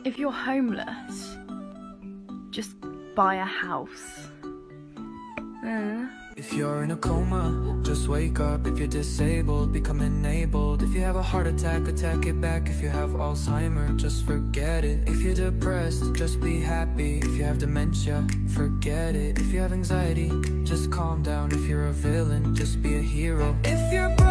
If you're homeless, just buy a house. If you're in a coma, just wake up. If you're disabled, become enabled. If you have a heart attack, attack it back. If you have Alzheimer, just forget it. If you're depressed, just be happy. If you have dementia, forget it. If you have anxiety, just calm down. If you're a villain, just be a hero. If you're broke,